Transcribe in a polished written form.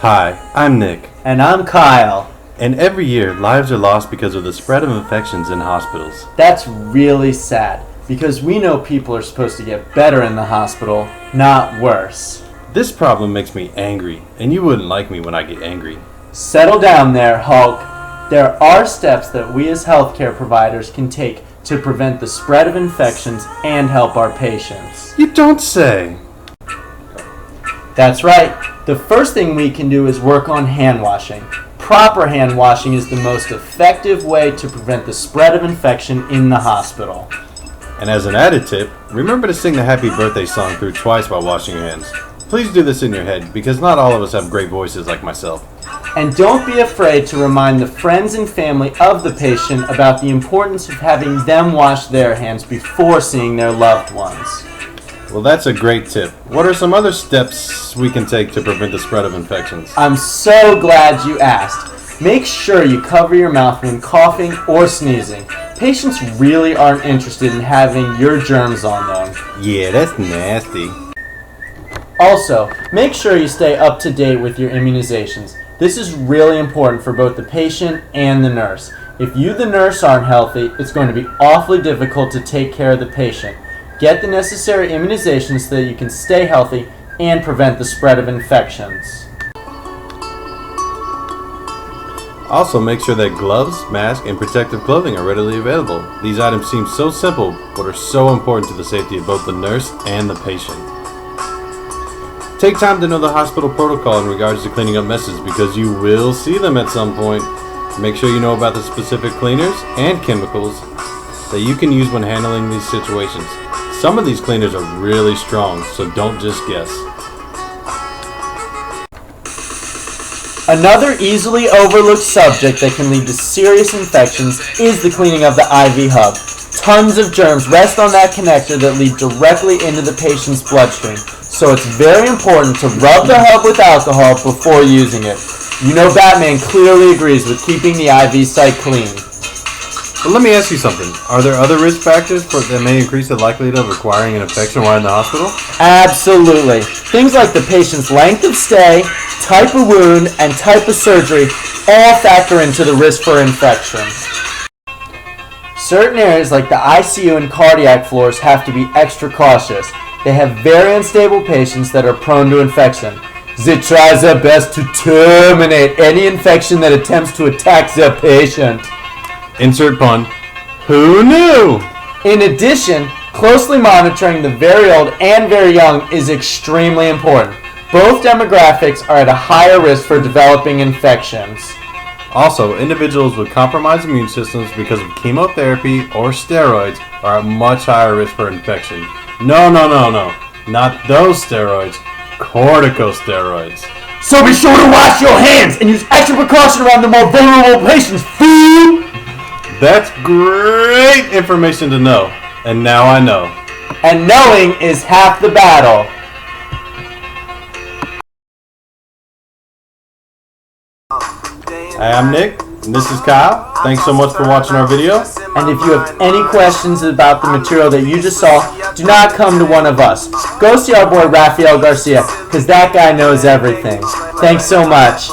Hi, I'm Nick, And I'm Kyle. and every year lives are lost because of the spread of infections in hospitals. That's really sad because we know people are supposed to get better in the hospital, not worse. This problem makes me angry, and you wouldn't like me when I get angry. Settle down there, Hulk. There are steps that we as healthcare providers can take to prevent the spread of infections and help our patients. You don't say! That's right. The first thing we can do is work on hand washing. Proper hand washing is the most effective way to prevent the spread of infection in the hospital. And as an added tip, remember to sing the happy birthday song through twice while washing your hands. Please do this in your head, because not all of us have great voices like myself. And don't be afraid to remind the friends and family of the patient about the importance of having them wash their hands before seeing their loved ones. Well, that's a great tip. What are some other steps we can take to prevent the spread of infections? I'm so glad you asked. Make sure you cover your mouth when coughing or sneezing. Patients really aren't interested in having your germs on them. Yeah, that's nasty. Also, make sure you stay up to date with your immunizations. This is really important for both the patient and the nurse. If you, the nurse, aren't healthy, it's going to be awfully difficult to take care of the patient. Get the necessary immunizations so that you can stay healthy and prevent the spread of infections. Also, make sure that gloves, masks, and protective clothing are readily available. These items seem so simple, but are so important to the safety of both the nurse and the patient. Take time to know the hospital protocol in regards to cleaning up messes, because you will see them at some point. Make sure you know about the specific cleaners and chemicals that you can use when handling these situations. Some of these cleaners are really strong, so don't just guess. Another easily overlooked subject that can lead to serious infections is the cleaning of the IV hub. Tons of germs rest on that connector that lead directly into the patient's bloodstream, so it's very important to rub the hub with alcohol before using it. You know Batman clearly agrees with keeping the IV site clean. But let me ask you something. Are there other risk factors that may increase the likelihood of acquiring an infection while in the hospital? Absolutely. Things like the patient's length of stay, type of wound, and type of surgery all factor into the risk for infection. Certain areas like the ICU and cardiac floors have to be extra cautious. They have very unstable patients that are prone to infection. They try their best to terminate any infection that attempts to attack their patient. Insert pun. Who knew? In addition, closely monitoring the very old and very young is extremely important. Both demographics are at a higher risk for developing infections. Also, individuals with compromised immune systems because of chemotherapy or steroids are at much higher risk for infection. No. Not those steroids. Corticosteroids. So be sure to wash your hands and use extra precaution around the more vulnerable patients. Food! That's great information to know. And now I know. And knowing is half the battle. Hi, I'm Nick, and this is Kyle. Thanks so much for watching our video. And if you have any questions about the material that you just saw, do not come to one of us. Go see our boy Rafael Garcia, because that guy knows everything. Thanks so much.